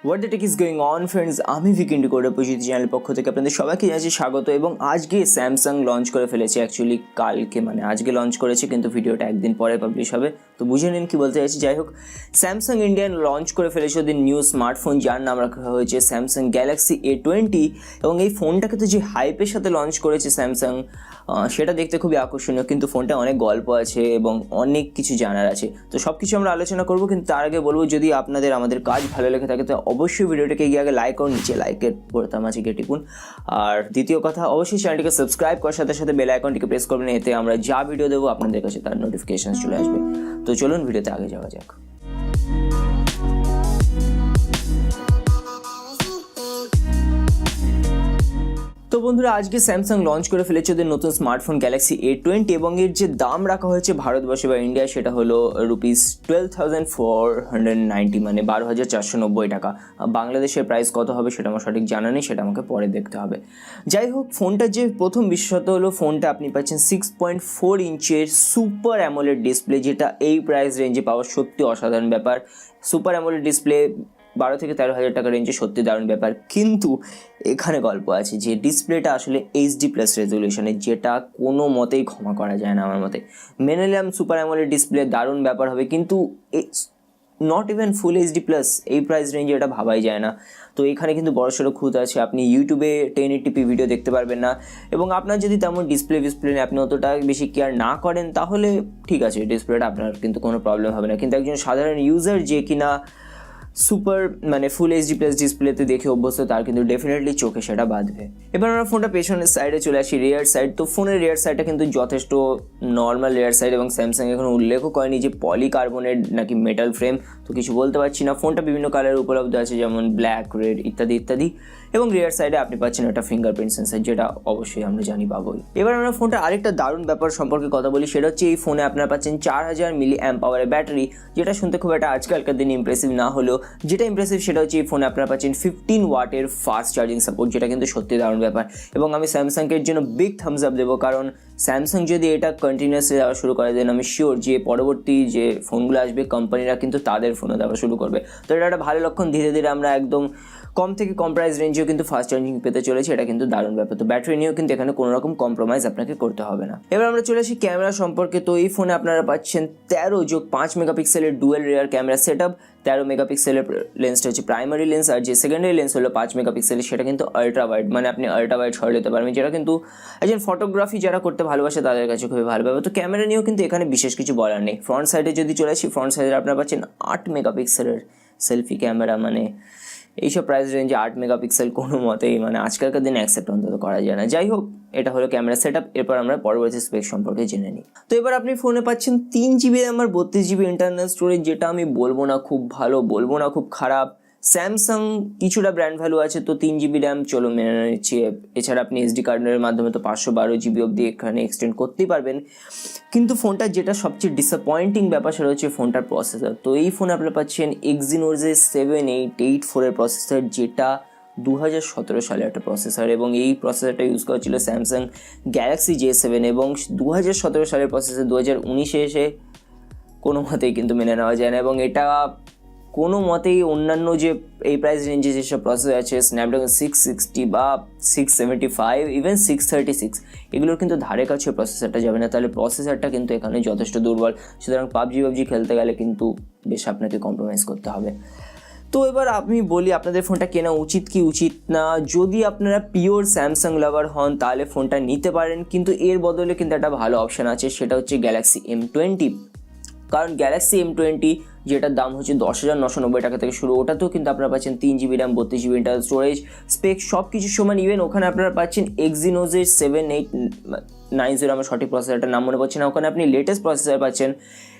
What the tech is going on friends, আমি IndiCoder প্রযুক্তি চ্যানেলের পক্ষ থেকে আপনাদের সবাইকে জানাচ্ছি স্বাগত। এবং আজকে স্যামসাং লঞ্চ করে ফেলেছে, অ্যাকচুয়ালি কালকে মানে আজকে লঞ্চ করেছে, কিন্তু ভিডিওটা একদিন পরে পাবলিশ হবে, তো বুঝে নিন কী বলতে চাইছি। যাই হোক, স্যামসাং ইন্ডিয়ান লঞ্চ করে ফেলেছে ওদের নিউ স্মার্টফোন, যার নাম রাখা হয়েছে স্যামসাং গ্যালাক্সি A20। এবং এই ফোনটাকে তো যে হাইপের সাথে লঞ্চ করেছে স্যামসাং, সেটা দেখতে খুবই আকর্ষণীয়, কিন্তু ফোনটা অনেক গল্প আছে এবং অনেক কিছু জানার আছে। তো সব কিছু আমরা আলোচনা করবো, কিন্তু তার আগে বলবো, যদি আপনাদের আমাদের কাজ ভালো লেগে থাকে তো অবশ্যই ভিডিওটাকে গিয়ে আগে লাইক করুন, নিচে লাইকের বোতাম আছে গিয়ে টিপুন। আর দ্বিতীয় কথা, অবশ্যই চ্যানেলটিকে সাবস্ক্রাইব করার সাথে সাথে বেল আইকনটিকে প্রেস করবেন, এতে আমরা যা ভিডিও দেবো আপনাদের কাছে তার নোটিফিকেশন চলে আসবে। তো চলুন ভিডিওতে আগে যাওয়া যাক। তো বন্ধুরা, আজকে স্যামসাং লঞ্চ করে ফেলেছে ওদের নতুন স্মার্টফোন গ্যালাক্সি A20, এবং এর যে দাম রাখা হয়েছে ভারতবর্ষে বা ইন্ডিয়ায় সেটা হলো ₹12,490, মানে 12,490 টাকা। বাংলাদেশের প্রাইস কত হবে সেটা আমার সঠিক জানা নেই, সেটা আমাকে পরে দেখতে হবে। যাই হোক, ফোনটার যে প্রথম বিশেষত হলো, ফোনটা আপনি পাচ্ছেন 6.4 ইঞ্চের সুপার অ্যামোলেড ডিসপ্লে, যেটা এই প্রাইস রেঞ্জে পাওয়া সত্যি অসাধারণ ব্যাপার। সুপার অ্যামোলেড ডিসপ্লে 12 থেকে 13,000 টাকা রেঞ্জে সত্যি দারুণ ব্যাপার, কিন্তু এখানে গল্প আছে যে ডিসপ্লেটা আসলে HD+ রেজলিউশনের, যেটা কোনো মতেই ক্ষমা করা যায় না আমার মতে। মেনে নিলাম সুপার অ্যামোলেড ডিসপ্লে দারুণ ব্যাপার হবে, কিন্তু নট ইভেন ফুল HD+, এই প্রাইস রেঞ্জে এটা ভাবাই যায় না। তো এখানে কিন্তু বড়সড় খুঁত আছে, আপনি ইউটিউবে 1080p ভিডিও দেখতে পারবেন না, এবং আপনার যদি তেমন ডিসপ্লে নিয়ে আপনি অতটা বেশি কেয়ার না করেন তাহলে ঠিক আছে, ডিসপ্লেটা আপনার কিন্তু কোনো প্রবলেম হবে না। কিন্তু একজন সাধারণ ইউজার যে কিনা সুপার মানে ফুল HD+ ডিসপ্লেতে দেখে অভ্যস্ত, তার কিন্তু ডেফিনেটলি চোখে সেটা বাঁধবে। এবার আমরা ফোনটা পেছনের সাইডে চলে আসি, রিয়ার সাইড। তো ফোনের রিয়ার সাইডটা কিন্তু যথেষ্ট নর্মাল রিয়ার সাইড, এবং স্যামসাং এখনো উল্লেখও করেনি যে পলিকার্বনেট নাকি মেটাল ফ্রেম, তো কিছু বলতে পারছি না। ফোনটা বিভিন্ন কালারে উপলব্ধ আছে, যেমন ব্ল্যাক, রেড ইত্যাদি ইত্যাদি। এবং রিয়ার সাইডে আপনি পাচ্ছেন একটা ফিঙ্গারপ্রিন্ট সেন্সার, যেটা অবশ্যই আমরা জানি পাবোই। এবার আমরা ফোনটা আরেকটা দারুণ ব্যাপার সম্পর্কে কথা বলি, সেটা হচ্ছে এই ফোনে আপনারা পাচ্ছেন 4000 mAh ব্যাটারি, যেটা শুনতে খুব একটা আজকালকার দিনে ইমপ্রেসিভ না হলেও যেটা ইমপ্রেসিভ সেটা হচ্ছে এই ফোনে আপনারা পাচ্ছেন 15 ওয়াটের ফাস্ট চার্জিং সাপোর্ট, যেটা কিন্তু সত্যি দারুণ ব্যাপার। এবং আমি স্যামসাংয়ের জন্য বিগ থামস আপ দেবো, কারণ স্যামসাং যদি এটা কন্টিনিউয়াসলি দেওয়া শুরু করে দেন, আমি শিওর যে পরবর্তী যে ফোনগুলো আসবে কোম্পানিরা কিন্তু তাদের ফোনে দেওয়া শুরু করবে। তো এটা একটা ভালো লক্ষণ, ধীরে ধীরে আমরা একদম কম থেকে কম প্রাইস রেঞ্জেও কিন্তু ফাস্ট চার্জিং পেতে চলেছে, এটা কিন্তু দারুণ ব্যাপার। তো ব্যাটারি নিয়েও কিন্তু এখানে কোনো রকম কম্প্রোমাইজ আপনাকে করতে হবে না। এবার আমরা চলে আসি ক্যামেরা সম্পর্কে। তো এই ফোনে আপনারা পাচ্ছেন 13+5 মেগাপিক্সেলের dual rear camera set up. 13 মেগাপিক্সেলের লেন্সটা হচ্ছে প্রাইমারি লেন্স, আর যে সেকেন্ডারি লেন্স হলো 5 মেগাপিক্সেলের, সেটা কিন্তু আল্ট্রা ওয়াইড, মানে আপনি আল্ট্রা ওয়াইড শট নিতে পারবেন, যেটা কিন্তু একজন ফটোগ্রাফি যারা করতে ভালোবাসে তাদের কাছে খুবই ভালো ব্যাপার। তো ক্যামেরা নিয়েও কিন্তু এখানে বিশেষ কিছু বলার নেই। ফ্রন্ট সাইডে যদি চলে আসি, ফ্রন্ট সাইডে আপনারা পাচ্ছেন 8 মেগাপিক্সেলের সেলফি ক্যামেরা, মানে এইসব প্রাইস রেঞ্জে 8 মেগাপিক্সেল কোনো মতেই মানে আজকালকার দিনে অ্যাকসেপ্ট অন্তত করা যায় না। যাই হোক, এটা হলো ক্যামেরা সেট আপ। এরপর আমরা পরবর্তী স্পেক সম্পর্কে জেনে নিই। তো এবার আপনি ফোনে পাচ্ছেন 3GB র্যাম আর 32GB ইন্টারনাল স্টোরেজ, যেটা আমি বলবো না খুব ভালো, বলবো না খুব খারাপ। স্যামসাং কিছুটা ব্র্যান্ড ভ্যালু আছে, তো 3GB র্যাম চলো মেনে নিচ্ছি। এছাড়া আপনি SD কার্ডের মাধ্যমে তো 512GB অবধি এখানে এক্সটেন্ড করতেই পারবেন। কিন্তু ফোনটার যেটা সবচেয়ে ডিসঅ্যাপয়েন্টিং ব্যাপার সেটা হচ্ছে ফোনটার প্রসেসর। তো এই ফোনে আপনারা পাচ্ছেন Exynos's 7884 প্রসেসর, যেটা 2017 সালে একটা প্রসেসর, এবং এই প্রসেসরটা ইউজ করা ছিল স্যামসাং গ্যালাক্সি J7, এবং 2017 সালের প্রসেসর 2019-এ এসে কোনো মতেই কিন্তু মেনে নেওয়া যায় না। এবং এটা কোনো মতেই অন্যান্য যে এই প্রাইস রেঞ্জে যেসব প্রসেসর আছে, স্ন্যাপড্রাগন 660 বা 675, ইভেন 636, এগুলোর কিন্তু ধারে কাছে প্রসেসরটা যাবে না। তাহলে প্রসেসরটা কিন্তু এখানে যথেষ্ট দুর্বল, সুতরাং পাবজি খেলতে গেলে কিন্তু বেশ আপনাকে কম্প্রোমাইজ করতে হবে। তো এবার আমি বলি, আপনাদের ফোনটা কেনা উচিত কি উচিত না। যদি আপনারা পিওর স্যামসাং লাভার হন তাহলে ফোনটা নিতে পারেন, কিন্তু এর বদলে কিন্তু একটা ভালো অপশান আছে, সেটা হচ্ছে গ্যালাক্সি M20। কারণ গ্যালাক্সি M20 যেটার দাম হচ্ছে 10,990 টাকা থেকে শুরু, ওটাতেও কিন্তু আপনারা পাচ্ছেন 3GB RAM, 32GB internal storage, spec সব কিছু সমান। ইভেন ওখানে আপনারা পাচ্ছেন Exynos's 7890, আমার সঠিক প্রসেসরটার নাম মনে পড়ছে না, ওখানে আপনি লেটেস্ট প্রসেসর পাচ্ছেন।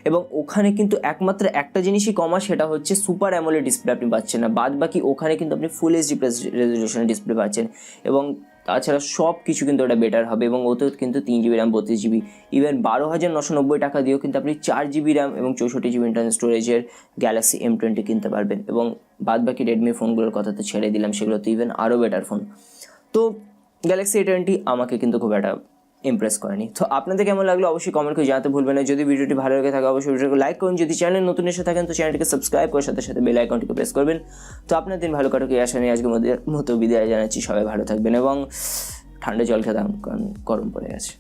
এবং ওখানে কিন্তু একমাত্র একটা জিনিসই কমা, সেটা হচ্ছে সুপার অ্যামোলেড ডিসপ্লে আপনি পাচ্ছেন না, বাদ বাকি ওখানে কিন্তু আপনি ফুল HD+ রেজলিউশনের ডিসপ্লে পাচ্ছেন। এবং তাছাড়া সব কিছু কিন্তু ওটা বেটার হবে, এবং ওতেও কিন্তু 3GB র্যাম, 32GB, ইভেন 12,990 টাকা দিয়েও কিন্তু আপনি 4GB র্যাম এবং 64GB ইন্টারনাল স্টোরেজের গ্যালাক্সি M20 কিনতে পারবেন। এবং বাদ বাকি রেডমি ফোনগুলোর কথা তো ছেড়ে দিলাম, সেগুলো তো ইভেন আরও বেটার ফোন। তো গ্যালাক্সি A20 আমাকে কিন্তু খুব একটা ইমপ্রেস করেনি। তো আপনাদের কেমন লাগলো অবশ্যই কমেন্ট করে জানাতে ভুলবেন না। যদি ভিডিওটি ভালো লেগে থাকে অবশ্যই ভিডিওকে লাইক করুন, যদি চ্যানেল নতুন এসে থাকেন তো চ্যানেলটিকে সাবস্ক্রাইব করে সাথে সাথে বেল আইকনটিকে প্রেস করবেন। তো আপনার দিন ভালো কাটুক এই আশা নিয়ে আজকের মতো বিদায় জানাচ্ছি। সবাই ভালো থাকবেন এবং ঠান্ডা জল খেতাম কারণ গরম পড়ে গেছে।